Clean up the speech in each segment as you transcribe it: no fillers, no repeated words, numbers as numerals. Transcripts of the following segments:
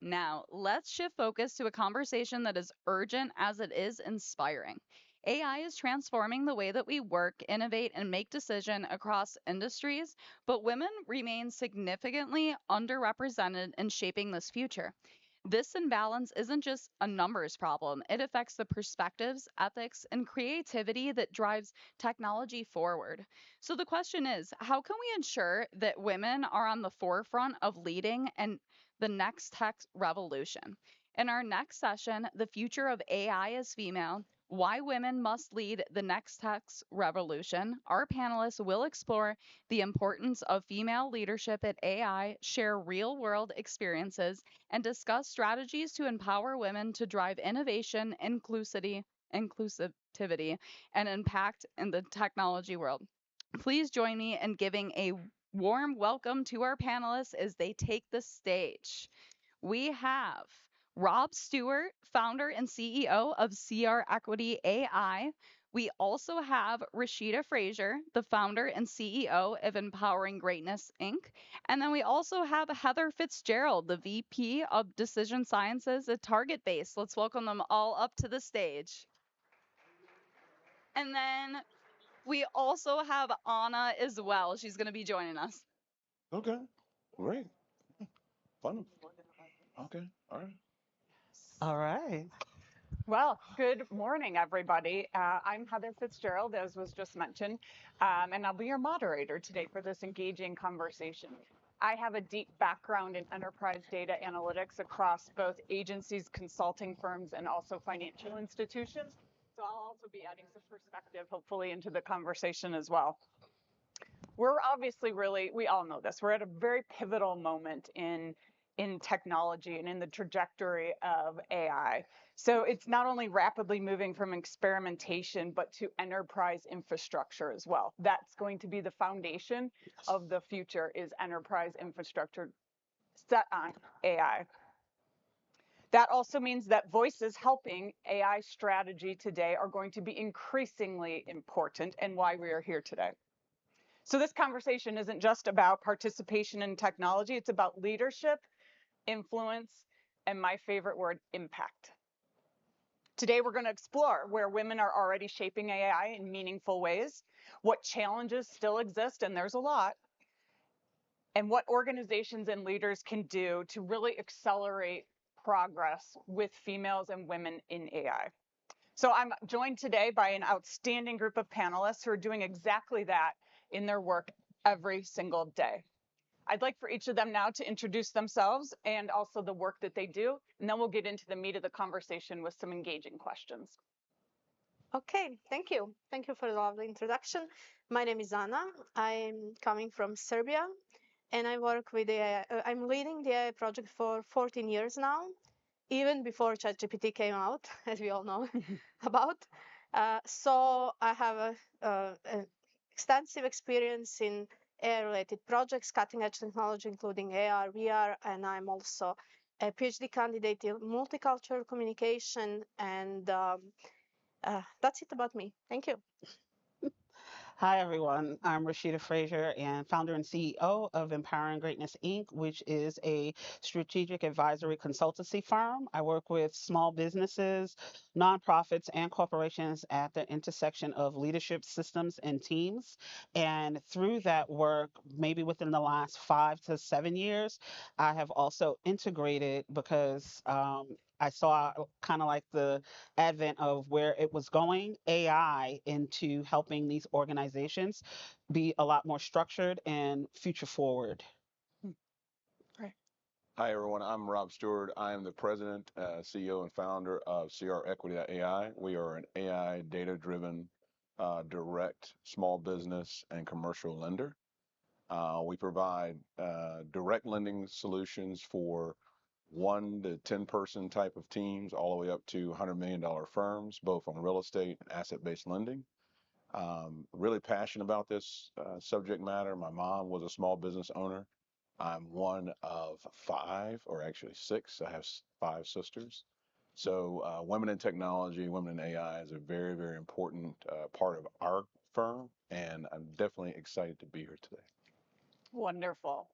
Now, let's shift focus to a conversation that is urgent as it is inspiring. AI is transforming the way that we work, innovate, and make decisions across industries, but women remain significantly underrepresented in shaping this future. This imbalance isn't just a numbers problem, it affects the perspectives, ethics, and creativity that drives technology forward. So the question is, how can we ensure that women are on the forefront of leading and the next tech revolution? In our next session, The Future of AI is Female, Why Women Must Lead the Next Tech Revolution, our panelists will explore the importance of female leadership at AI, share real world experiences, and discuss strategies to empower women to drive innovation, inclusivity, and impact in the technology world. Please join me in giving a warm welcome to our panelists as they take the stage. We have Rob Stewart, founder and CEO of CR Equity AI. We also have Rashida Frazier, the founder and CEO of Empowering Greatness Inc. And then we also have Heather Fitzgerald, the VP of Decision Sciences at Target Base. Let's welcome them all up to the stage. And then we also have Anna as well. She's going to be joining us. Okay, great, fun. Okay, all right. All right. Well, good morning, everybody. I'm Heather Fitzgerald, as was just mentioned, and I'll be your moderator today for this engaging conversation. I have a deep background in enterprise data analytics across both agencies, consulting firms, and also financial institutions. So I'll also be adding some perspective, hopefully, into the conversation as well. We're obviously we all know this, we're at a very pivotal moment in technology and in the trajectory of AI. So it's not only rapidly moving from experimentation, but to enterprise infrastructure as well. That's going to be the foundation of the future, is enterprise infrastructure set on AI. That also means that voices helping AI strategy today are going to be increasingly important, and why we are here today. So this conversation isn't just about participation in technology, it's about leadership, influence, and my favorite word, impact. Today, we're going to explore where women are already shaping AI in meaningful ways, what challenges still exist, and there's a lot, and what organizations and leaders can do to really accelerate progress with females and women in AI. So I'm joined today by an outstanding group of panelists who are doing exactly that in their work every single day. I'd like for each of them now to introduce themselves and also the work that they do, and then we'll get into the meat of the conversation with some engaging questions. Okay, thank you. Thank you for the lovely introduction. My name is Anna. I'm coming from Serbia, and I work with the I'm leading the AI project for 14 years now, even before ChatGPT came out, as we all know about. So I have a extensive experience in AI-related projects, cutting-edge technology, including AR, VR, and I'm also a PhD candidate in multicultural communication, and that's it about me. Thank you. Hi, everyone. I'm Rashida Frazier and founder and CEO of Empowering Greatness Inc., which is a strategic advisory consultancy firm. I work with small businesses, nonprofits, and corporations at the intersection of leadership systems and teams. And through that work, maybe within the last 5 to 7 years, I have also integrated because I saw kind of like the advent of where it was going, AI, into helping these organizations be a lot more structured and future forward. Right. Hi, everyone. I'm Rob Stewart. I am the president, CEO, and founder of CR Equity AI. We are an AI data-driven direct small business and commercial lender. We provide direct lending solutions for 1 to 10 person type of teams, all the way up to $100 million firms, both on real estate and asset-based lending. Really passionate about this subject matter. My mom was a small business owner. I'm one of five, or actually six. I have five sisters. So women in technology, women in AI is a very, very important part of our firm, and I'm definitely excited to be here today. Wonderful.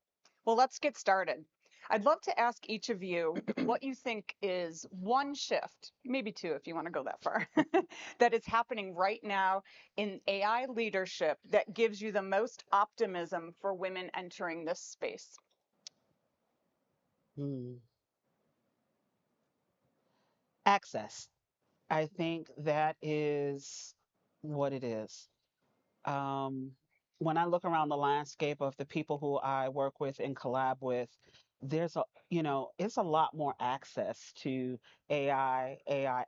Well, let's get started. I'd love to ask each of you what you think is one shift, maybe two if you want to go that far, that is happening right now in AI leadership that gives you the most optimism for women entering this space. Hmm. Access. I think that is what it is. Um, when I look around the landscape of the people who I work with and collab with, there's it's a lot more access to AI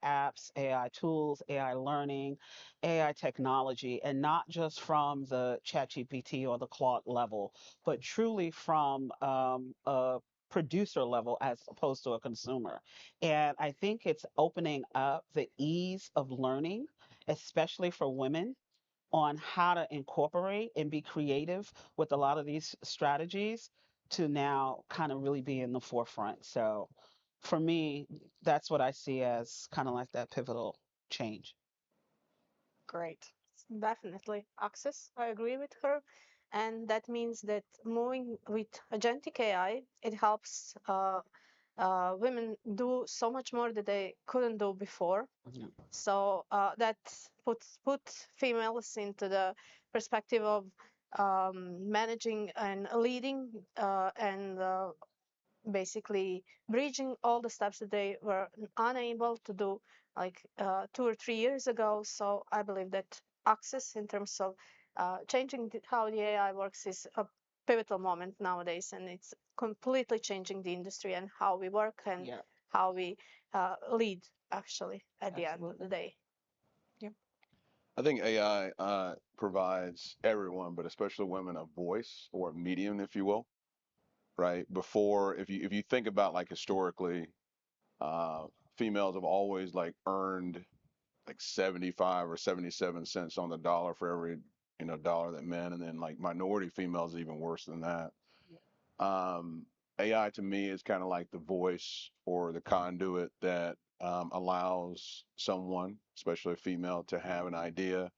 apps, AI tools, AI learning, AI technology, and not just from the ChatGPT or the Claude level, but truly from a producer level as opposed to a consumer. And I think it's opening up the ease of learning, especially for women, on how to incorporate and be creative with a lot of these strategies to now kind of really be in the forefront. So for me, that's what I see as kind of like that pivotal change. Great. Definitely. Access, I agree with her. And that means that moving with agentic AI, it helps women do so much more that they couldn't do before. Yeah. So that put females into the perspective of managing and leading and basically bridging all the steps that they were unable to do like 2 or 3 years ago. So I believe that access in terms of changing how the AI works is a pivotal moment nowadays, and it's completely changing the industry and how we work and Yeah, how we lead actually at the end of the absolutely. day. Yep. I think AI provides everyone, but especially women, a voice or a medium, if you will, right? Before, if you think about like historically, uh, females have always like earned like 75 or 77 cents on the dollar for every dollar that men, and then like minority females even worse than that. Um, AI to me is kind of like the voice or the conduit that allows someone, especially a female, to have an idea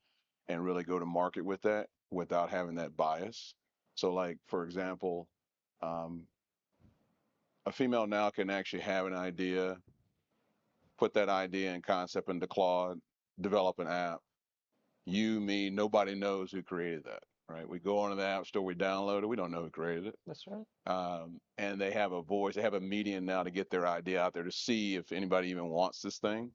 and really go to market with that without having that bias. So, like for example, um, a female now can actually have an idea, put that idea and concept into Claude, develop an app. You, me, nobody knows who created that, right? We go onto the app store, we download it, we don't know who created it. That's right. And they have a voice, they have a medium now to get their idea out there to see if anybody even wants this thing,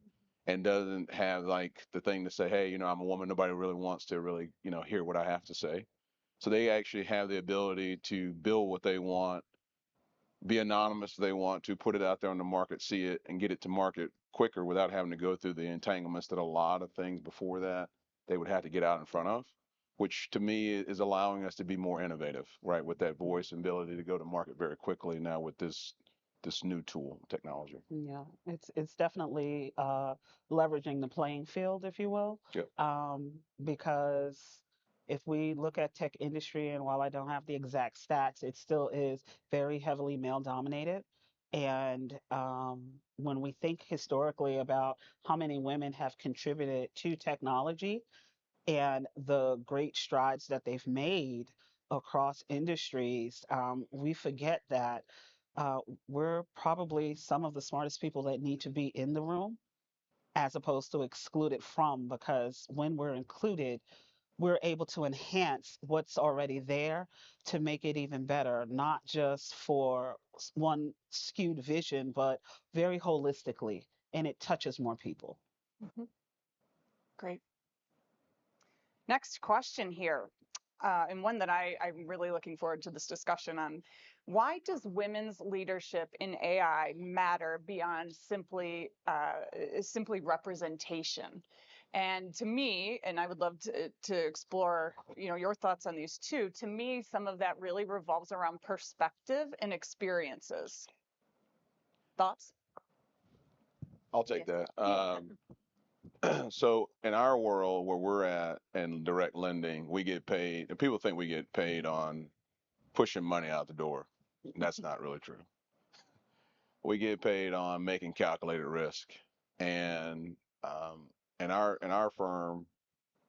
and doesn't have like the thing to say, hey, I'm a woman, nobody really wants to really, hear what I have to say. So they actually have the ability to build what they want, be anonymous if they want to, put it out there on the market, see it, and get it to market quicker without having to go through the entanglements that a lot of things before that they would have to get out in front of, which to me is allowing us to be more innovative, right? With that voice and ability to go to market very quickly now with this new tool technology. Yeah, it's definitely leveraging the playing field, if you will, Yep. because if we look at tech industry, and while I don't have the exact stats, it still is very heavily male dominated. And when we think historically about how many women have contributed to technology, and the great strides that they've made across industries, we forget that uh, we're probably some of the smartest people that need to be in the room as opposed to excluded from, because when we're included, we're able to enhance what's already there to make it even better, not just for one skewed vision, but very holistically, and it touches more people. Mhm. Great. Next question here, and one that I'm really looking forward to this discussion on. Why does women's leadership in AI matter beyond simply representation? And to me, and I would love to explore, your thoughts on these too. To me, some of that really revolves around perspective and experiences. Thoughts? I'll Yes. take that. Yeah. So in our world where we're at in direct lending, we get paid, and people think we get paid on pushing money out the door. And that's not really true. We get paid on making calculated risk. And in our firm,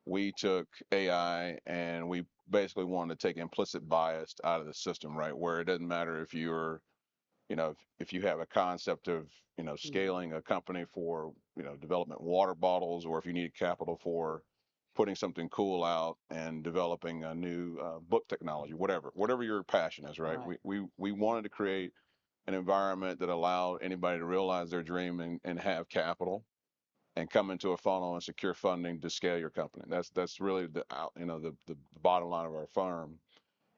we took AI and we basically wanted to take implicit bias out of the system, right? Where it doesn't matter if you're if you have a concept of, scaling a company for, development water bottles, or if you need capital for putting something cool out and developing a new book technology, whatever your passion is, right? Right. We wanted to create an environment that allowed anybody to realize their dream and have capital and come into a funnel and secure funding to scale your company. That's really the bottom line of our firm.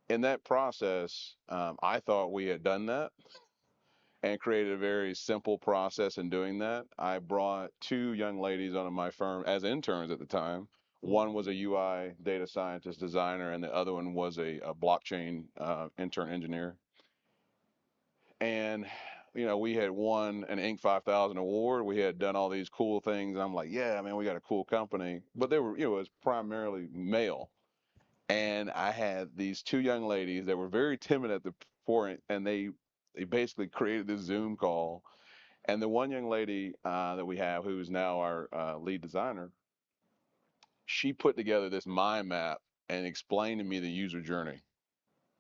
In that process, I thought we had done that and created a very simple process in doing that. I brought two young ladies onto my firm as interns at the time. One was a UI data scientist designer, and the other one was a blockchain intern engineer. And we had won an Inc. 5000 award. We had done all these cool things. I'm like, yeah, man, we got a cool company. But they were, it was primarily male. And I had these two young ladies that were very timid at the point, and they basically created this Zoom call. And the one young lady that we have, who is now our lead designer, she put together this mind map and explained to me the user journey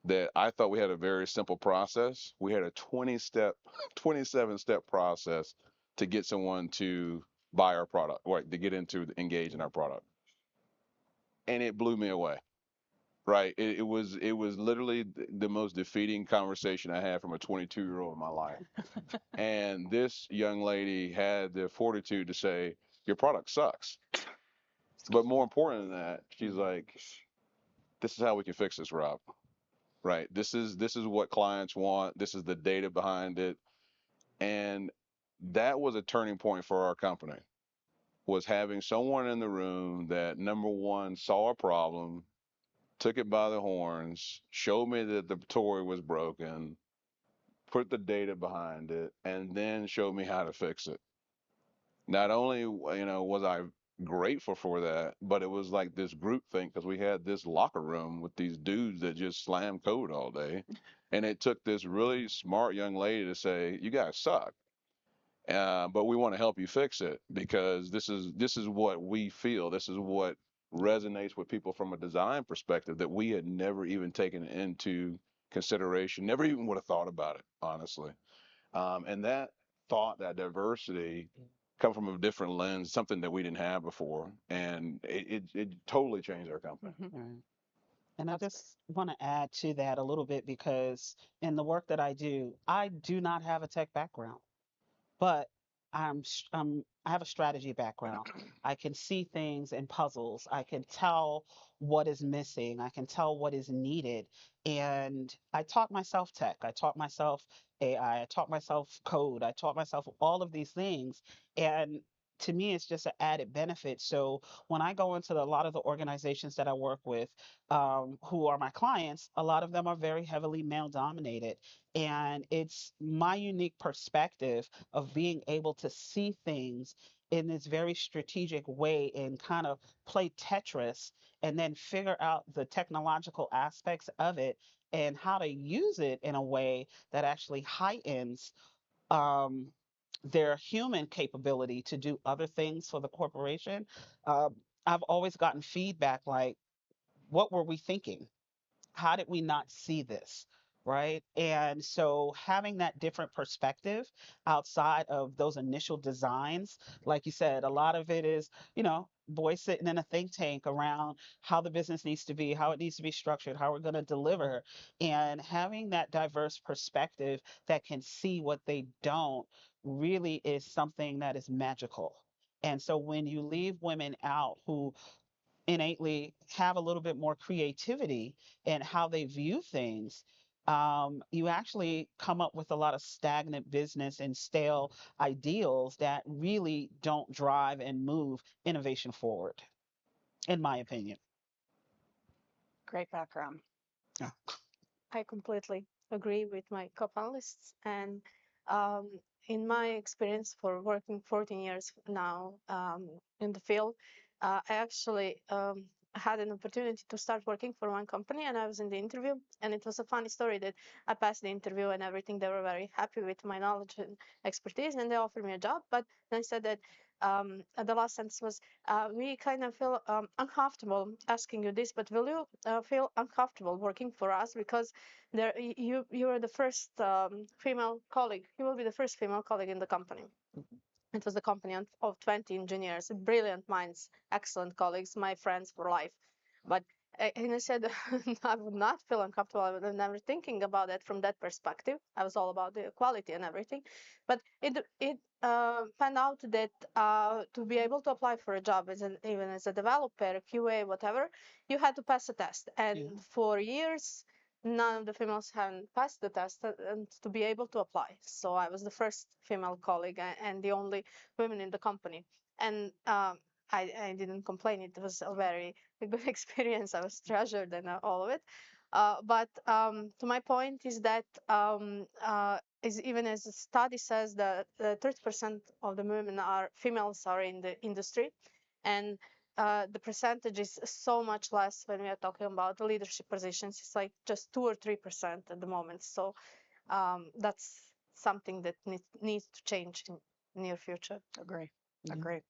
that I thought we had a very simple process. We had a 27-step process to get someone to buy our product, right? To get into engage in our product. And it blew me away. Right. It was literally the most defeating conversation I had from a 22-year-old in my life. And this young lady had the fortitude to say, your product sucks. But more important than that, she's like, this is how we can fix this, Rob. Right. This is what clients want. This is the data behind it. And that was a turning point for our company, was having someone in the room that, number one, saw a problem, took it by the horns, showed me that the toy was broken, put the data behind it, and then showed me how to fix it. Not only, was I grateful for that, but it was like this group thing, because we had this locker room with these dudes that just slam code all day. And it took this really smart young lady to say, you guys suck. But we want to help you fix it, because this is what we feel. This is what resonates with people from a design perspective that we had never even taken into consideration, never even would have thought about it, honestly. And that thought, that diversity, come from a different lens, something that we didn't have before, and it totally changed our company. Mhm. Right. And I That's just want to add to that a little bit because in the work that I do not have a tech background, but I have a strategy background. I can see things in puzzles. I can tell what is missing. I can tell what is needed. And I taught myself tech. I taught myself AI. I taught myself code. I taught myself all of these things. And to me, it's just an added benefit. So when I go into a lot of the organizations that I work with, who are my clients, a lot of them are very heavily male dominated. And it's my unique perspective of being able to see things in this very strategic way and kind of play Tetris and then figure out the technological aspects of it and how to use it in a way that actually heightens um, their human capability to do other things for the corporation. Um, I've always gotten feedback like, what were we thinking? How did we not see this? Right. And so having that different perspective outside of those initial designs, like you said, a lot of it is, boys sitting in a think tank around how the business needs to be, how it needs to be structured, how we're going to deliver. And having that diverse perspective that can see what they don't really is something that is magical. And so when you leave women out who innately have a little bit more creativity in how they view things, you actually come up with a lot of stagnant business and stale ideals that really don't drive and move innovation forward, in my opinion. great background. Yeah. I completely agree with my co-panelists. And um, in my experience for working 14 years now in the field, I actually had an opportunity to start working for one company, and I was in the interview. And it was a funny story that I passed the interview and everything. They were very happy with my knowledge and expertise, and they offered me a job. But they said that the last sentence was, we kind of feel uncomfortable asking you this, but will you feel uncomfortable working for us because you are the first female colleague. You will be the first female colleague in the company. It was a company of 20 engineers, brilliant minds, excellent colleagues, my friends for life. But and I said I would not feel uncomfortable. I was never thinking about it from that perspective. I was all about the quality and everything. But it found out that to be able to apply for a job as even as a developer, QA, whatever, you had to pass a test. Yeah. And for years, none of the females hadn't passed the test and to be able to apply. So I was the first female colleague and the only women in the company. And I didn't complain. It was a very good experience. I was treasured and all of it. But to my point is that is even as the study says that 30% of the women are females are in the industry, and the percentage is so much less when we are talking about the leadership positions. It's like just 2 or 3% at the moment. So that's something that needs to change in near future. Agree. Yeah. Agree.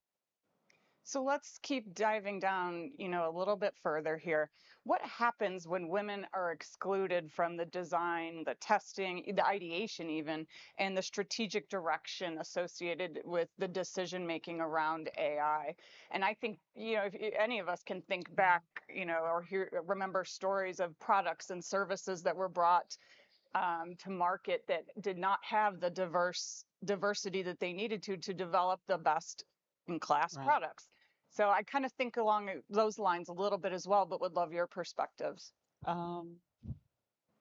So let's keep diving down, a little bit further here. What happens when women are excluded from the design, the testing, the ideation even, and the strategic direction associated with the decision making around AI? And I think, if any of us can think back, or remember stories of products and services that were brought to market that did not have the diversity that they needed to develop the best in class Right. products. So I kind of think along those lines a little bit as well, but would love your perspectives. Um,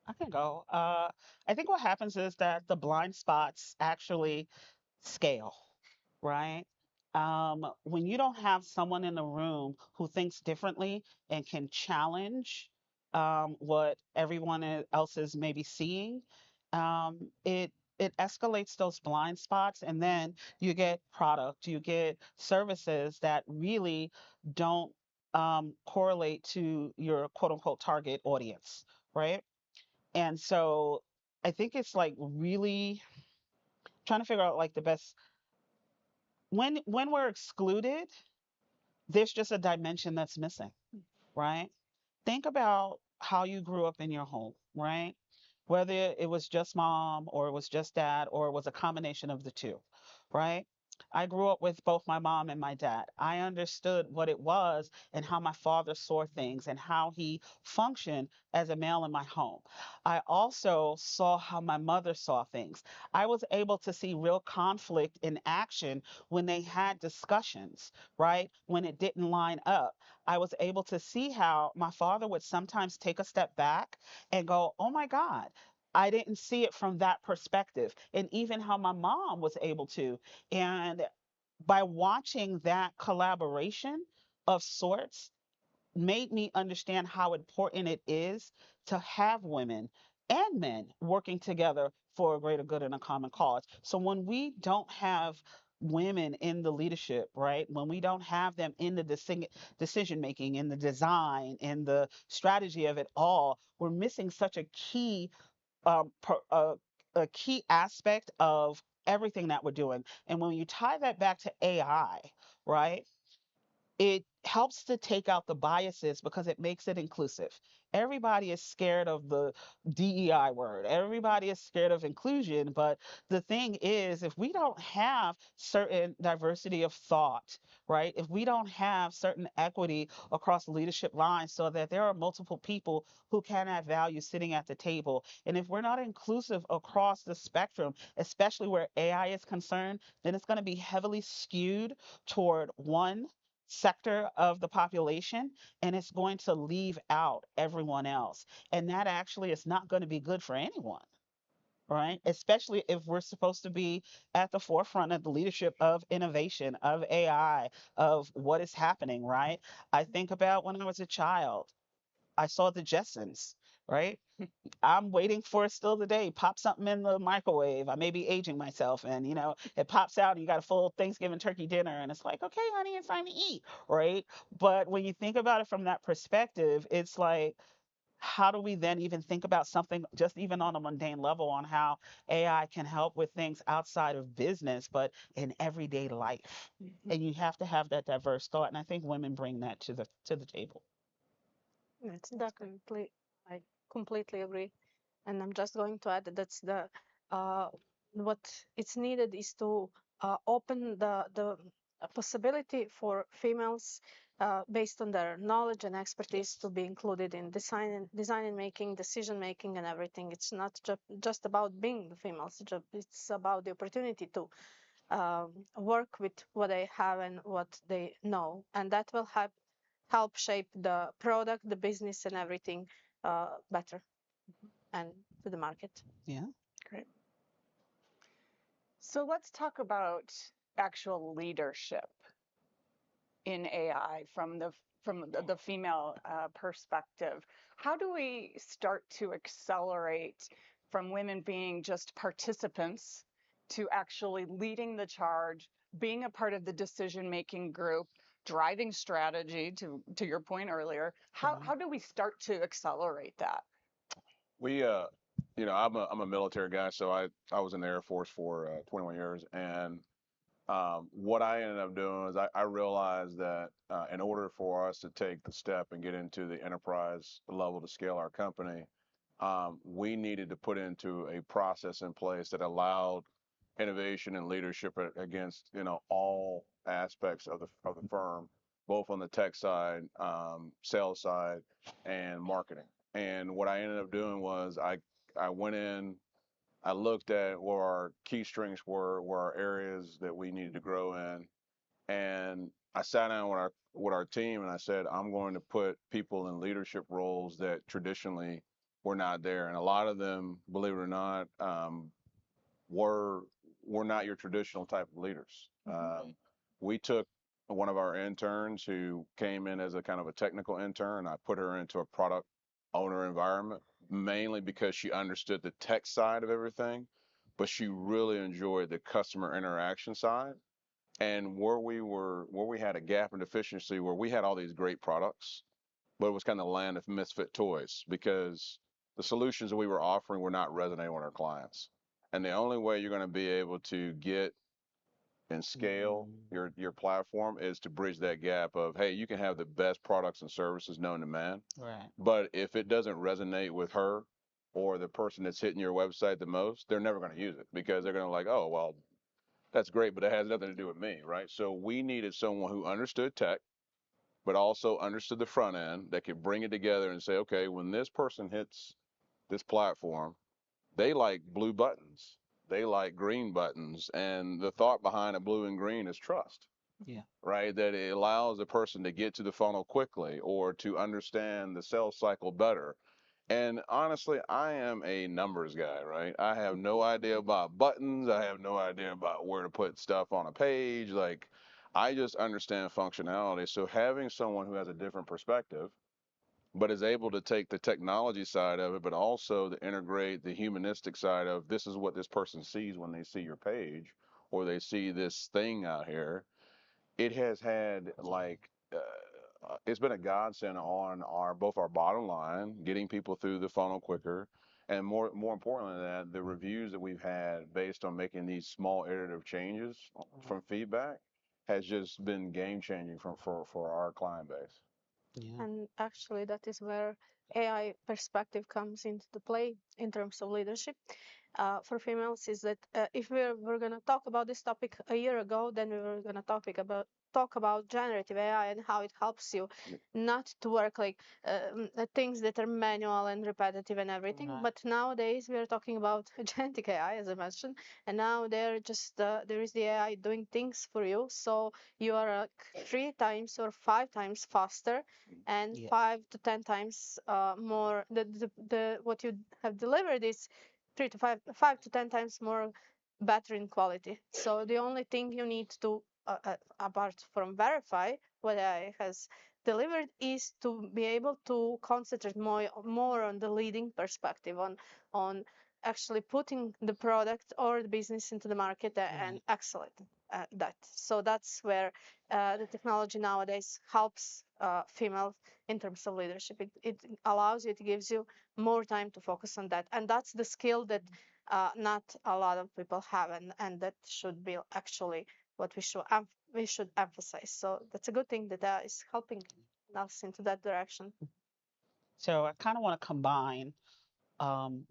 I can go. I think what happens is that the blind spots actually scale, right? When you don't have someone in the room who thinks differently and can challenge what everyone else is maybe seeing, it escalates those blind spots, and then you get product, you get services that really don't correlate to your quote unquote target audience, right? And so I think it's like really trying to figure out like the best when we're excluded, there's just a dimension that's missing, right? Think about how you grew up in your home, right? Whether it was just mom or it was just dad or it was a combination of the two, right? I grew up with both my mom and my dad. I understood what it was and how my father saw things and how he functioned as a male in my home. I also saw how my mother saw things. I was able to see real conflict in action when they had discussions, right? When it didn't line up. I was able to see how my father would sometimes take a step back and go, oh my God, I didn't see it from that perspective. And even how my mom was able to. And by watching that collaboration of sorts, made me understand how important it is to have women and men working together for a greater good and a common cause. So when we don't have women in the leadership, right? When we don't have them in the decision making, in the design, in the strategy of it all, we're missing such a um, per, uh, a key aspect of everything that we're doing. And when you tie that back to AI, right? It helps to take out the biases because it makes it inclusive. Everybody is scared of the DEI word. Everybody is scared of inclusion. But the thing is, if we don't have certain diversity of thought, right? If we don't have certain equity across leadership lines so that there are multiple people who can add value sitting at the table, and if we're not inclusive across the spectrum, especially where AI is concerned, then it's going to be heavily skewed toward one sector of the population, and it's going to leave out everyone else. And that actually is not going to be good for anyone, right? Especially if we're supposed to be at the forefront of the leadership of innovation, of AI, of what is happening, right? I think about when I was a child, I saw the Jetsons, right? I'm waiting for it still today. Pop something in the microwave. I may be aging myself, and it pops out, and you got a full Thanksgiving turkey dinner, and it's like, okay, honey, it's time to eat, right? But when you think about it from that perspective, it's like how do we then even think about something just even on a mundane level on how AI can help with things outside of business, but in everyday life? Mhm. And you have to have that diverse thought. And I think women bring that to the table. It's definitely, I completely agree. And I'm just going to add that that's the uh, what it's needed is to open the possibility for females based on their knowledge and expertise to be included in design and making, decision making, and everything. It's not just about being the females. It's about the opportunity to work with what they have and what they know, and that will help shape the product, the business, and everything better and to the market. Yeah. Great. So let's talk about actual leadership in AI from the female perspective. How do we start to accelerate from women being just participants to actually leading the charge, being a part of the decision-making group, driving strategy to your point earlier? How do we start to accelerate that? We, I'm a military guy, so I was in the Air Force for 21 years, and what I ended up doing is I realized that in order for us to take the step and get into the enterprise level to scale our company, we needed to put into a process in place that allowed innovation and leadership against all aspects of the firm, both on the tech side, sales side, and marketing. And what I ended up doing was I went in, I looked at where our key strengths were, where our areas that we needed to grow in, and I sat down with our team and I said, I'm going to put people in leadership roles that traditionally were not there, and a lot of them, believe it or not, were were not your traditional type of leaders. We took one of our interns who came in as a kind of a technical intern. I put her into a product owner environment mainly because she understood the tech side of everything, but she really enjoyed the customer interaction side. And where we had a gap and deficiency, where we had all these great products, but it was kind of the land of misfit toys because the solutions that we were offering were not resonating with our clients. And the only way you're going to be able to get and scale your platform is to bridge that gap of, hey, you can have the best products and services known to man, Right. but if it doesn't resonate with her or the person that's hitting your website the most, they're never going to use it because they're going to like, oh, well, that's great, but it has nothing to do with me, right? So we needed someone who understood tech, but also understood the front end that could bring it together and say, okay, when this person hits this platform, they like blue buttons, they like green buttons. And the thought behind a blue and green is trust, Yeah. right? That it allows a person to get to the funnel quickly or to understand the sales cycle better. And honestly, I am a numbers guy, right? I have no idea about buttons. I have no idea about where to put stuff on a page. Like, I just understand functionality. So having someone who has a different perspective, but is able to take the technology side of it, but also to integrate the humanistic side of this is what this person sees when they see your page or they see this thing out here. It has had like it's been a godsend on our both our bottom line, getting people through the funnel quicker, and more importantly than that, the reviews that we've had based on making these small iterative changes from feedback has just been game changing for our client base. Yeah. And actually, that is where AI perspective comes into the play in terms of leadership. For females, is that if we're going to talk about this topic a year ago, then we were going to talk about generative AI and how it helps you not to work like things that are manual and repetitive and everything. Right. But nowadays we are talking about agentic AI, as I mentioned, and now there is the AI doing things for you, so you are 3 times or 5 times faster and Yeah. 5 to 10 times more. The what you have delivered is 5 to 10 times more better in quality. So the only thing you need to apart from verify what AI has delivered is to be able to concentrate more on the leading perspective on actually putting the product or the business into the market and Right. excel at that. So that's where the technology nowadays helps females in terms of leadership. It allows you, it gives you more time to focus on that. And that's the skill that not a lot of people have, and that should be actually what we should emphasize. So that's a good thing that is helping us into that direction. So I kind of want to combine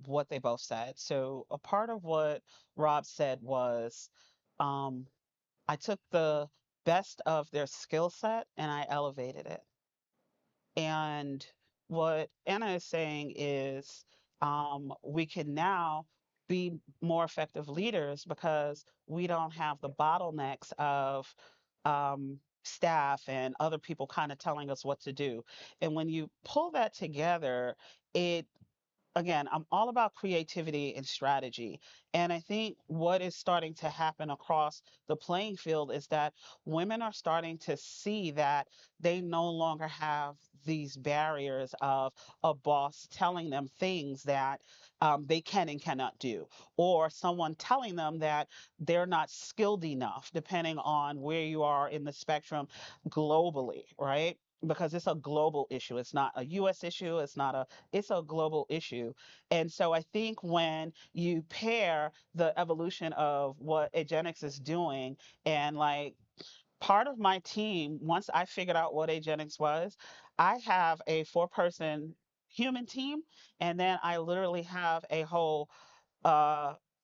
what they both said. So a part of what Rob said was um, I took the best of their skill set and I elevated it. And what Anna is saying is we can now be more effective leaders because we don't have the bottlenecks of staff and other people kind of telling us what to do. And when you pull that together, it again, I'm all about creativity and strategy. And I think what is starting to happen across the playing field is that women are starting to see that they no longer have these barriers of a boss telling them things that they can and cannot do, or someone telling them that they're not skilled enough, depending on where you are in the spectrum globally, right? Because it's a global issue. It's not a US issue. It's a global issue. And so I think when you pair the evolution of what Agenix is doing and like part of my team, once I figured out what Agenix was, I have a 4-person human team, and then I literally have a whole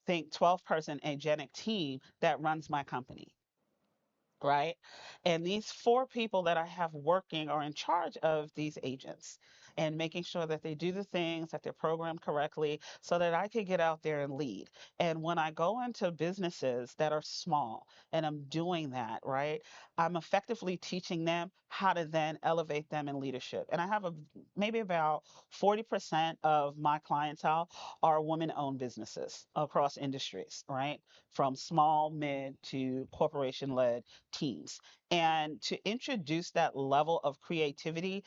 think 12-person Agenic team that runs my company, right? And these 4 people that I have working are in charge of these agents and making sure that they do the things, that they're programmed correctly so that I could get out there and lead. And when I go into businesses that are small and I'm doing that, right, I'm effectively teaching them how to then elevate them in leadership. And I have maybe about 40% of my clientele are women owned businesses across industries, right? From small, mid to corporation led teams. And to introduce that level of creativity,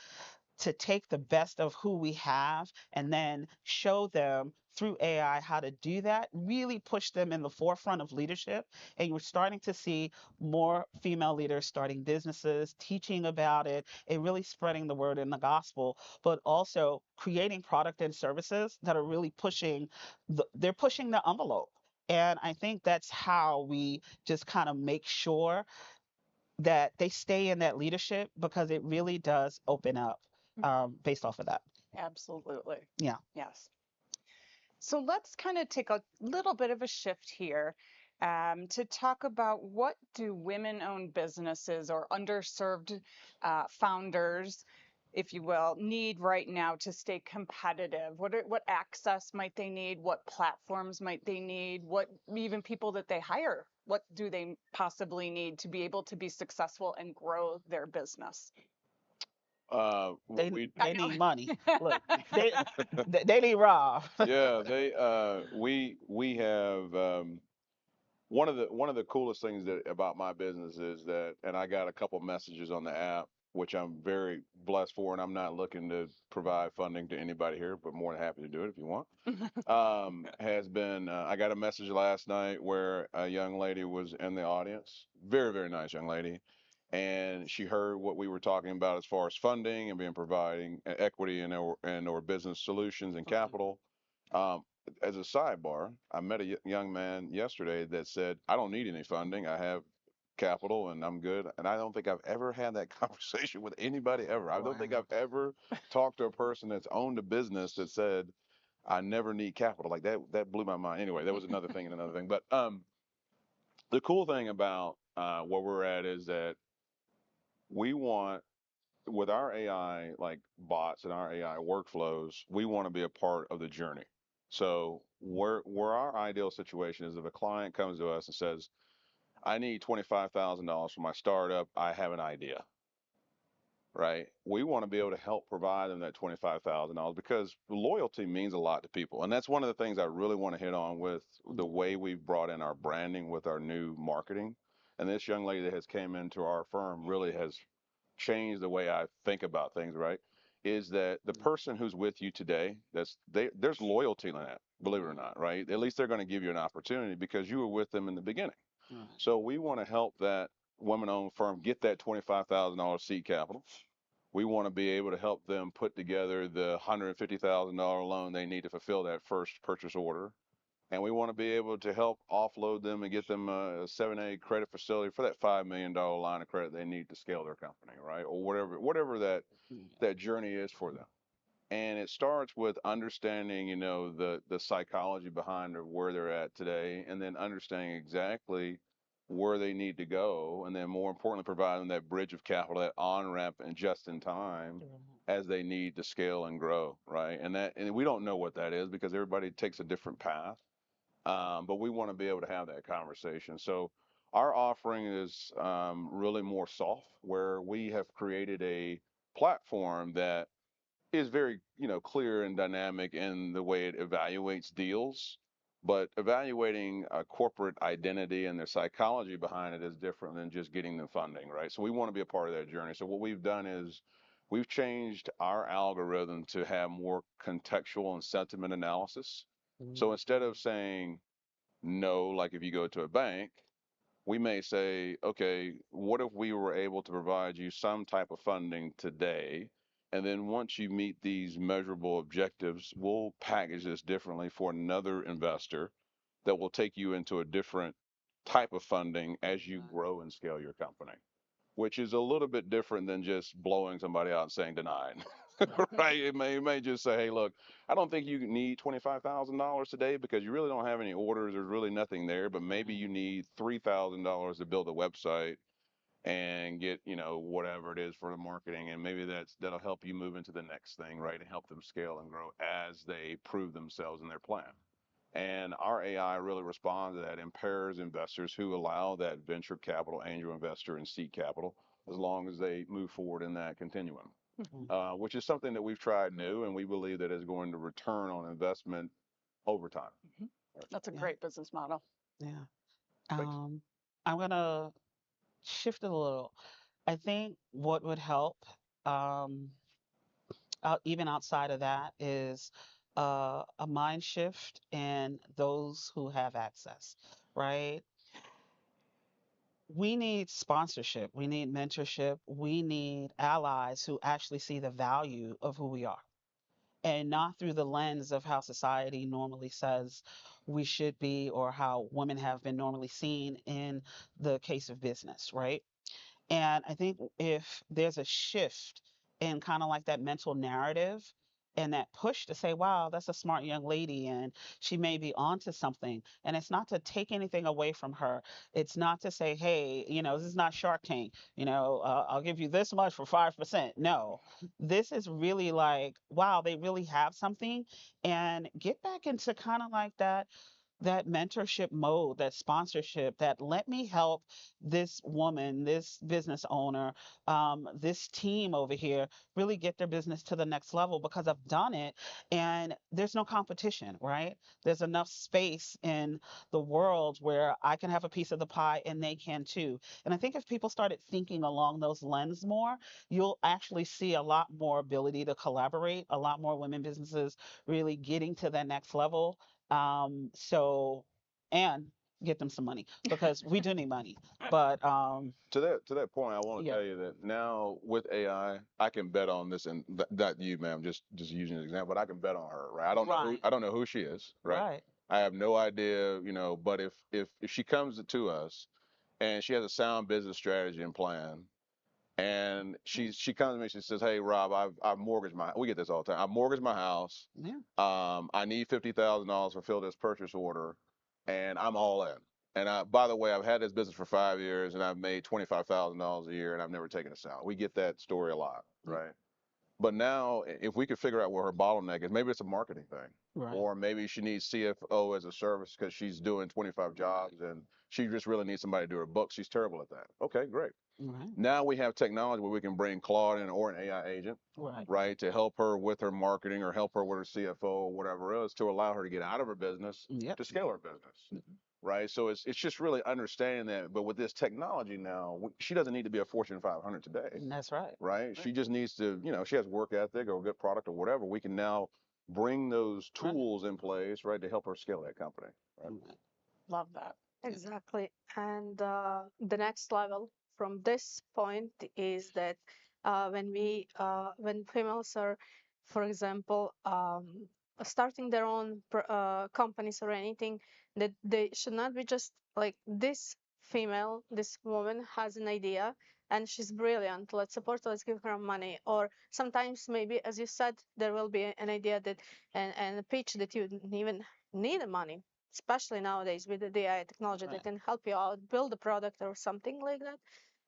to take the best of who we have and then show them through AI how to do that, really push them in the forefront of leadership. And you're starting to see more female leaders starting businesses, teaching about it, and really spreading the word in the gospel, but also creating product and services that are really they're pushing the envelope. And I think that's how we just kind of make sure that they stay in that leadership because it really does open up based off of that. Absolutely. Yeah. Yes. So let's kind of take a little bit of a shift here to talk about what do women-owned businesses or underserved founders, if you will, need right now to stay competitive? What access might they need? What platforms might they need? What even people that they hire? What do they possibly need to be able to be successful and grow their business? They We I they need money. know. Look, they they need Rob. yeah, they we have one of the coolest things that about my business is that, and I got a couple messages on the app, which I'm very blessed for, and I'm not looking to provide funding to anybody here, but more than happy to do it if you want. Has been I got a message last night where a young lady was in the audience, very very nice young lady, and she heard what we were talking about as far as funding and being providing equity and or business solutions and capital. Um, as a sidebar, I met a young man yesterday that said, "I don't need any funding. I have capital and I'm good." And I don't think I've ever had that conversation with anybody ever. I don't think Wow. I've ever talked to a person that's owned a business that said, "I never need capital." Like that blew my mind. Anyway, that was another thing and another thing. But the cool thing about where we're at is that we want, with our AI like bots and our AI workflows, we want to be a part of the journey. So where our ideal situation is, if a client comes to us and says, "I need $25,000 for my startup. I have an idea." Right? We want to be able to help provide them that $25,000 because loyalty means a lot to people. And that's one of the things I really want to hit on with the way we've brought in our branding with our new marketing. And this young lady that has came into our firm really has changed the way I think about things, right? is that the person who's with you today, there's loyalty in that, believe it or not, right? At least they're going to give you an opportunity because you were with them in the beginning. Right. So we want to help that woman-owned firm get that $25,000 seed capital. We want to be able to help them put together the $150,000 loan they need to fulfill that first purchase order. And we want to be able to help offload them and get them a 7A credit facility for that $5 million line of credit they need to scale their company, right? Or whatever that journey is for them. And it starts with understanding, the psychology behind where they're at today, and then understanding exactly where they need to go, and then more importantly, providing that bridge of capital, that on ramp, and just in time as they need to scale and grow, right? And we don't know what that is because everybody takes a different path, but we want to be able to have that conversation. So our offering is really more soft, where we have created a platform that is very, clear and dynamic in the way it evaluates deals, but evaluating a corporate identity and their psychology behind it is different than just getting them funding, right? So we want to be a part of that journey. So what we've done is we've changed our algorithm to have more contextual and sentiment analysis. So instead of saying no, like if you go to a bank, we may say, okay, what if we were able to provide you some type of funding today? And then once you meet these measurable objectives, we'll package this differently for another investor that will take you into a different type of funding as you grow and scale your company, which is a little bit different than just blowing somebody out and saying denied. Right? It may just say, hey, look, I don't think you need $25,000 today because you really don't have any orders. There's really nothing there, but maybe you need $3,000 to build a website and get, whatever it is for the marketing. And maybe that'll help you move into the next thing, right? And help them scale and grow as they prove themselves in their plan. And our AI really responds to that and pairs investors who allow that venture capital, angel investor, and seed capital as long as they move forward in that continuum, which is something that we've tried new and we believe that is going to return on investment over time. That's a Yeah. great business model. Yeah. Thanks. I'm gonna shift it a little. I think what would help, um, even outside of that, is a mind shift in those who have access, right? We need sponsorship, we need mentorship, we need allies who actually see the value of who we are and not through the lens of how society normally says we should be or how women have been normally seen in the case of business, right? And I think if there's a shift in kind of like that mental narrative and that push to say, wow, that's a smart young lady and she may be onto something. And it's not to take anything away from her. It's not to say, hey, this is not Shark Tank, I'll give you this much for 5%. No, this is really like, wow, they really have something. And get back into kind of like that mentorship mode, that sponsorship, that let me help this woman, this business owner, this team over here really get their business to the next level because I've done it and there's no competition, right? There's enough space in the world where I can have a piece of the pie and they can too. And I think if people started thinking along those lens more, you'll actually see a lot more ability to collaborate, a lot more women businesses really getting to that next level, and get them some money because we do need money. But To that point, I want to yeah, tell you that now with AI, I can bet on this, and not you, ma'am, just using an example, but I can bet on her, right? right, I don't know who she is, right? right, I have no idea, but if she comes to us and she has a sound business strategy and plan, and she comes to me, she says, hey, Rob, I've mortgaged we get this all the time. I've mortgaged my house. yeah, I need $50,000 to fulfill this purchase order, and I'm all in. And by the way, I've had this business for 5 years, and I've made $25,000 a year, and I've never taken a salary. We get that story a lot, yeah, right? But now, if we could figure out where her bottleneck is, maybe it's a marketing thing, right, or maybe she needs CFO as a service because she's doing 25 jobs and she just really needs somebody to do her books. She's terrible at that. Okay, great. right, Now we have technology where we can bring Claude in or an AI agent, right, right, to help her with her marketing or help her with her CFO or whatever else to allow her to get out of her business yep, to scale her business. right? So it's just really understanding that. But with this technology now, she doesn't need to be a Fortune 500 today, That's right. right? She just needs to, she has work ethic or a good product or whatever. We can now bring those Right. tools in place, right, to help her scale that company. Right? Right. Love that. Exactly. And the next level from this point is that when females are, for example, starting their own companies or anything, that they should not be just like this female, this woman has an idea and she's brilliant. Let's support her, let's give her money. Or sometimes maybe, as you said, there will be an idea that and a pitch that you didn't even need money, especially nowadays with the AI technology that Right. can help you out, build a product or something like that.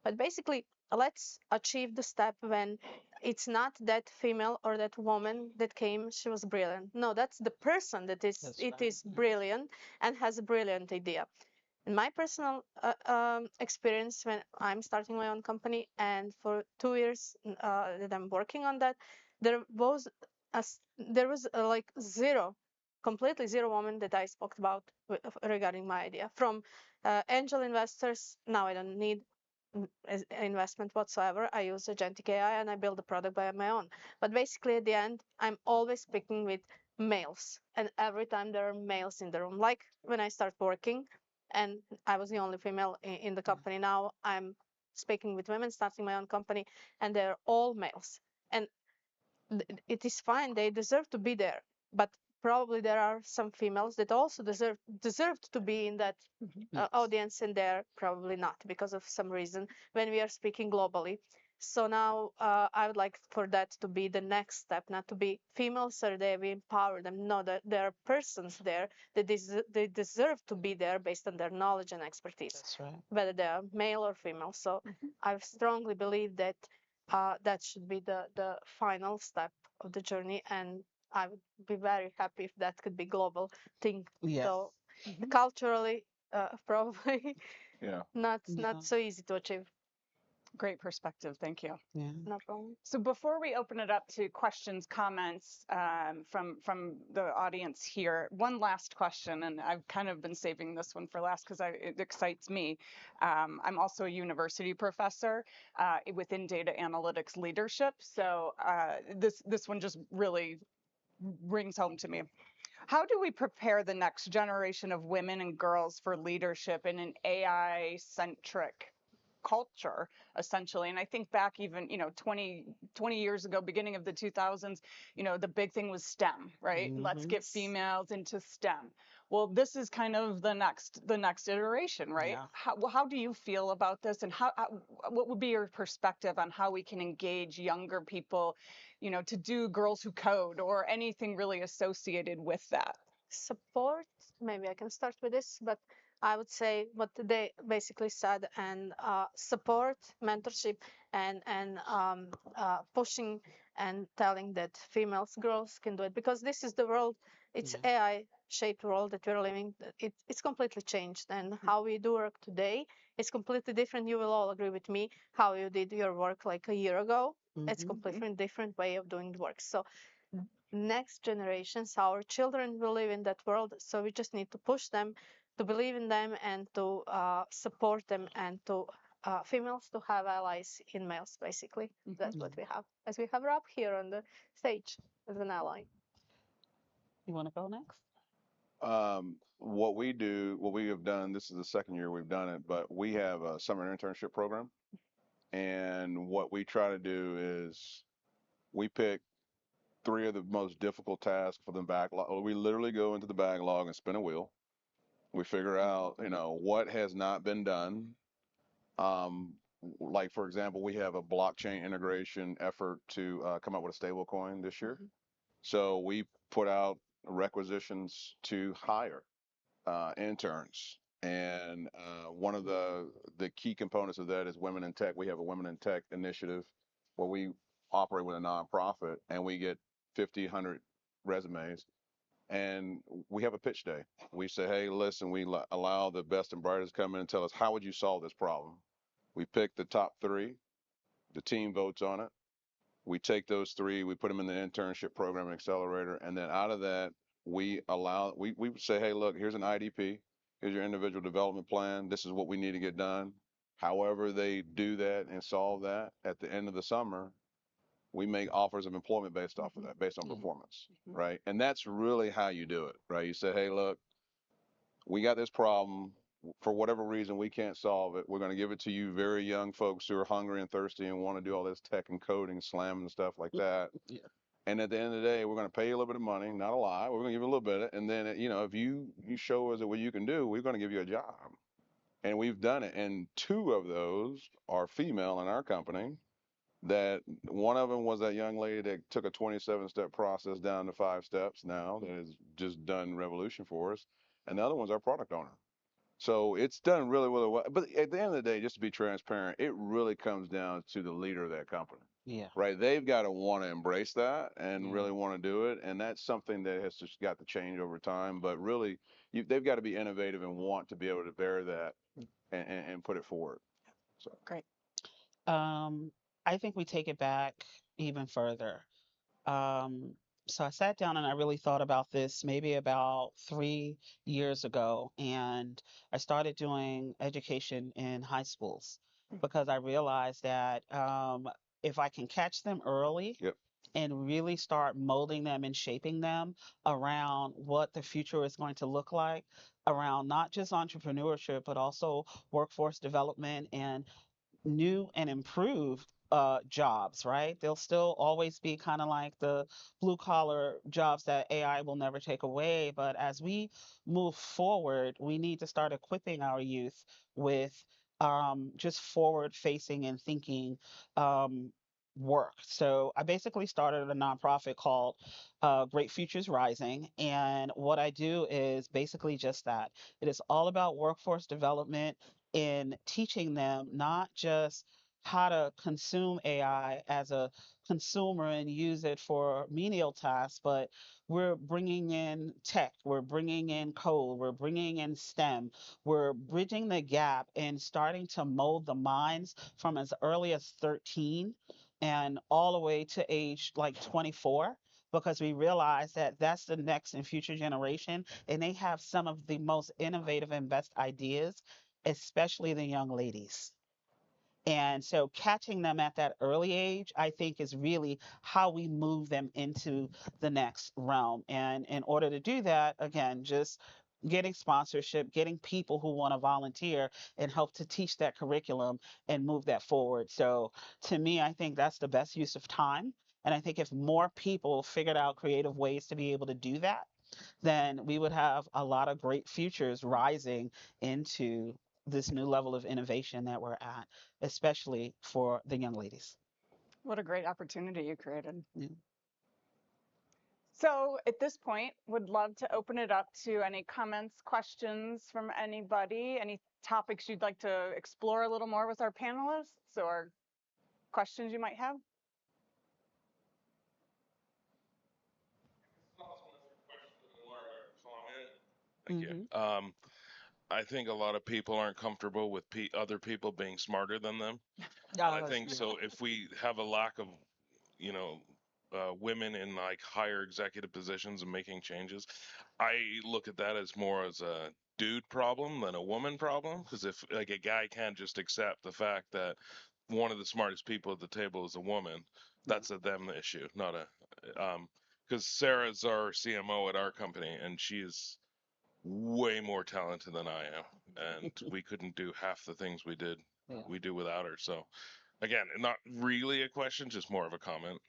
But basically, let's achieve the step when it's not that female or that woman that came, she was brilliant. No, that's the person that is That's it right. is brilliant and has a brilliant idea. In my personal experience, when I'm starting my own company, and for 2 years that I'm working on that, there was like zero, completely zero woman that I spoke about regarding my idea. From angel investors, now I don't need investment whatsoever. I use agentic AI and I build the product by my own. But basically, at the end, I'm always speaking with males, and every time there are males in the room. Like when I start working, and I was the only female in the company. Now I'm speaking with women, starting my own company, and they're all males. And it is fine; they deserve to be there. But probably there are some females that also deserved to be in that Yes. audience, and they're probably not because of some reason when we are speaking globally. So now I would like for that to be the next step, not to be females are there, we empower them. No, that there are persons there that they deserve to be there based on their knowledge and expertise, That's right. whether they are male or female. So I strongly believe that that should be the final step of the journey, and I would be very happy if that could be global thing. Yes. So culturally, probably Yeah. not Yeah. so easy to achieve. Great perspective. Thank you. Yeah. No problem. So before we open it up to questions, comments from the audience here, one last question, and I've kind of been saving this one for last because it excites me. I'm also a university professor within data analytics leadership, so this one just really rings home to me. How do we prepare the next generation of women and girls for leadership in an AI centric culture, essentially? And I think back even, 20 years ago, beginning of the 2000s, the big thing was STEM, right? Let's get females into STEM. Well, this is kind of the next iteration, right? Yeah. How do you feel about this, and what would be your perspective on how we can engage younger people, to do Girls Who Code or anything really associated with that? Support, maybe I can start with this, but I would say what they basically said, and support, mentorship, and pushing and telling that females, girls can do it, because this is the world. It's Yeah. AI shaped world that we're living. It's completely changed, and how we do work today is completely different. You will all agree with me how you did your work like a year ago. It's completely different way of doing the work. So next generations, our children will live in that world. So we just need to push them to believe in them and to support them, and to females to have allies in males, basically. That's what we have. As we have Rob here on the stage as an ally. You want to go next? What we have done, this is the second year we've done it, but we have a summer internship program. And what we try to do is we pick three of the most difficult tasks for the backlog. We literally go into the backlog and spin a wheel. We figure out, what has not been done. Um, like for example, we have a blockchain integration effort to come up with a stable coin this year. So we put out requisitions to hire interns. And one of the key components of that is women in tech. We have a women in tech initiative where we operate with a nonprofit, and we get 50, 100 resumes, and we have a pitch day. We say, hey, listen, we allow the best and brightest to come in and tell us, how would you solve this problem? We pick the top three. The team votes on it. We take those three, we put them in the internship program and accelerator, and then out of that, we say, hey, look, here's an IDP. Here's your individual development plan. This is what we need to get done. However, they do that and solve that at the end of the summer, we make offers of employment based off of that, based on Yeah. performance, Mhm. right? And that's really how you do it, right? You say, hey, look, we got this problem. For whatever reason, we can't solve it. We're going to give it to you, very young folks who are hungry and thirsty and want to do all this tech and coding, slam and stuff like that. Yeah. And at the end of the day, we're going to pay you a little bit of money, not a lot. We're going to give you a little bit, and then if you show us what you can do, we're going to give you a job. And we've done it. And two of those are female in our company. That one of them was that young lady that took a 27-step process down to 5 steps now that has just done revolution for us. And the other one's our product owner. So it's done really, really well. But at the end of the day, just to be transparent, it really comes down to the leader of that company, Yeah. right? They've got to want to embrace that and Yeah. really want to do it. And that's something that has just got to change over time. But really, they've got to be innovative and want to be able to bear that and put it forward. So, Great. Um, I think we take it back even further. Um, so I sat down and I really thought about this maybe about 3 years ago, and I started doing education in high schools because I realized that if I can catch them early yep. and really start molding them and shaping them around what the future is going to look like, around not just entrepreneurship, but also workforce development and new and improved jobs, right? They'll still always be kind of like the blue collar jobs that AI will never take away. But as we move forward, we need to start equipping our youth with just forward facing and thinking work. So I basically started a nonprofit called Great Futures Rising. And what I do is basically just that. It is all about workforce development in teaching them not just how to consume AI as a consumer and use it for menial tasks, but we're bringing in tech, we're bringing in code, we're bringing in STEM, we're bridging the gap and starting to mold the minds from as early as 13 and all the way to age like 24 because we realize that that's the next and future generation and they have some of the most innovative and best ideas, especially the young ladies. And so catching them at that early age, I think, is really how we move them into the next realm. And in order to do that, again, just getting sponsorship, getting people who want to volunteer and help to teach that curriculum and move that forward. So to me, I think that's the best use of time. And I think if more people figured out creative ways to be able to do that, then we would have a lot of great futures rising into this new level of innovation that we're at, especially for the young ladies. What a great opportunity you created. Yeah. So at this point, would love to open it up to any comments, questions from anybody, any topics you'd like to explore a little more with our panelists or questions you might have. Thank you. Hmm. I think a lot of people aren't comfortable with other people being smarter than them. And I think Yeah. so if we have a lack of, you know, women in like higher executive positions and making changes, I look at that as more as a dude problem than a woman problem. Because if like a guy can't just accept the fact that one of the smartest people at the table is a woman, Yeah. that's a them issue, not a. Because Sarah's our CMO at our company, and she is way more talented than I am, and we couldn't do half the things Yeah. we do without her. So again, not really a question, just more of a comment.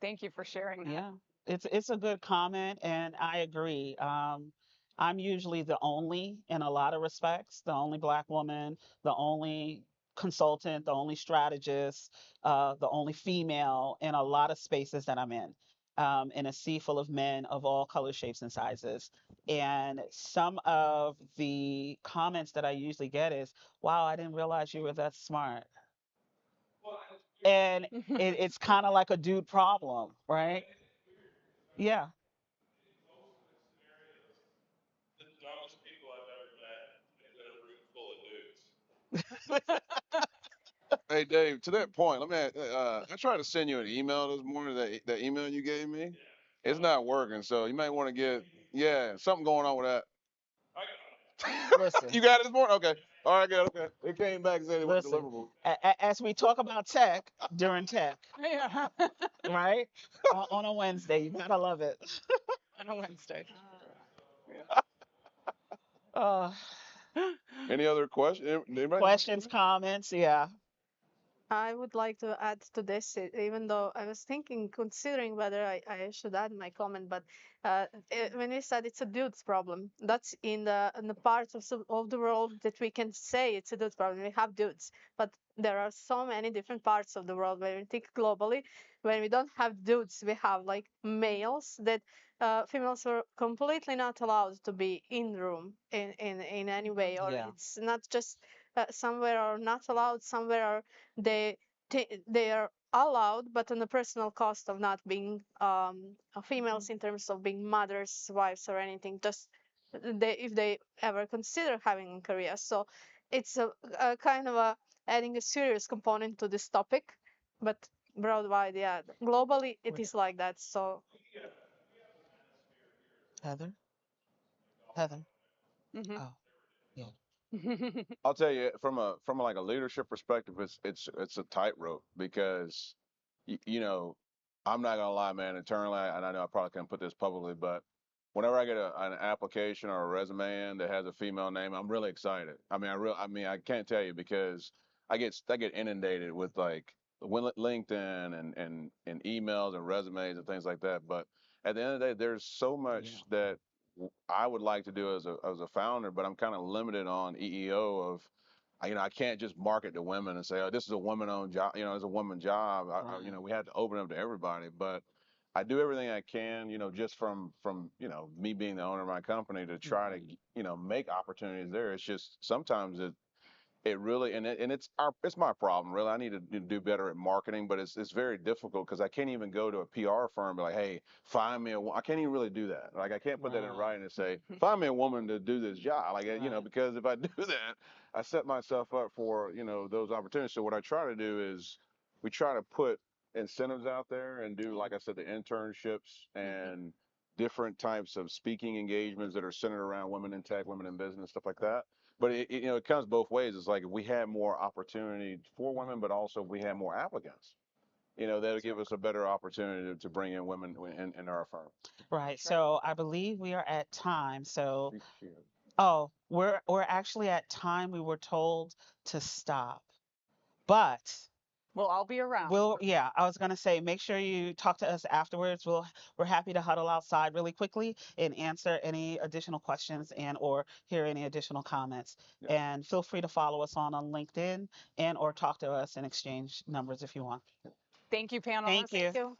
Thank you for sharing that. Yeah, it's a good comment, and I agree. I'm usually the only, in a lot of respects, the only Black woman, the only consultant, the only strategist, the only female in a lot of spaces that I'm in a sea full of men of all colors, shapes, and sizes. And some of the comments that I usually get is, "Wow, I didn't realize you were that smart." And it's kind of like a dude problem, right? Yeah. The dumbest people I've ever met in a room full of dudes. Hey Dave, to that point, let me. I tried to send you an email this morning. That email you gave me, it's not working. So you might want to get, yeah, something going on with that. I got it. Listen, You got it this morning? Okay. All right, good. Okay. It came back and said it was listen. deliverable. As we talk about tech during tech, Yeah. right? On a Wednesday, you gotta love it. On a Wednesday. Uh, Any other question? Anybody? questions, comments? Yeah. I would like to add to this, even though I was thinking, considering whether I should add my comment, but when you said it's a dude's problem, that's in the parts of the world that we can say it's a dude's problem. We have dudes, but there are so many different parts of the world when we think globally. When we don't have dudes, we have like males that females are completely not allowed to be in room in any way, or Yeah. it's not just somewhere are not allowed, somewhere are they they are allowed, but on the personal cost of not being females in terms of being mothers, wives, or anything. Just if they ever consider having a career. So it's a kind of a adding a serious component to this topic, but worldwide, yeah, globally it Where- is like that. So Heather. Heather. Hmm. Oh, yeah. I'll tell you from like a leadership perspective, it's a tightrope because you know, I'm not gonna lie, man. Internally, and I know I probably can't put this publicly, but whenever I get an application or a resume in that has a female name, I'm really excited. I mean, I can't tell you because I get inundated with like LinkedIn and emails and resumes and things like that. But at the end of the day, there's so Yeah. much that I would like to do as a founder, but I'm kind of limited on EEO of I can't just market to women and say, oh, this is a woman-owned job. It's a woman job. Right. We had to open up to everybody, but I do everything I can, just from me being the owner of my company to try to Hmm. make opportunities there. It's just sometimes it really and it's my problem really. I need to do better at marketing, but it's very difficult because I can't even go to a PR firm and be like, hey, find me I can't even really do that. Like I can't put that in Right. writing and say, find me a woman to do this job. Like Right. because if I do that, I set myself up for those opportunities. So what I try to do is we try to put incentives out there and do, like I said, the internships Hmm. and different types of speaking engagements that are centered around women in tech, women in business, stuff like that. But it comes both ways. It's like if we had more opportunity for women, but also if we had more applicants, that'll give us a better opportunity to bring in women in our firm. Right. Right. So I believe we are at time. So, She- oh, we're actually at time. We were told to stop, but Well, I'll be around. yeah, I was gonna say, make sure you talk to us afterwards. We're happy to huddle outside really quickly and answer any additional questions and or hear any additional comments. Yeah. And feel free to follow us on LinkedIn and or talk to us and exchange numbers if you want. Thank you, Thank panelists. thank you. you.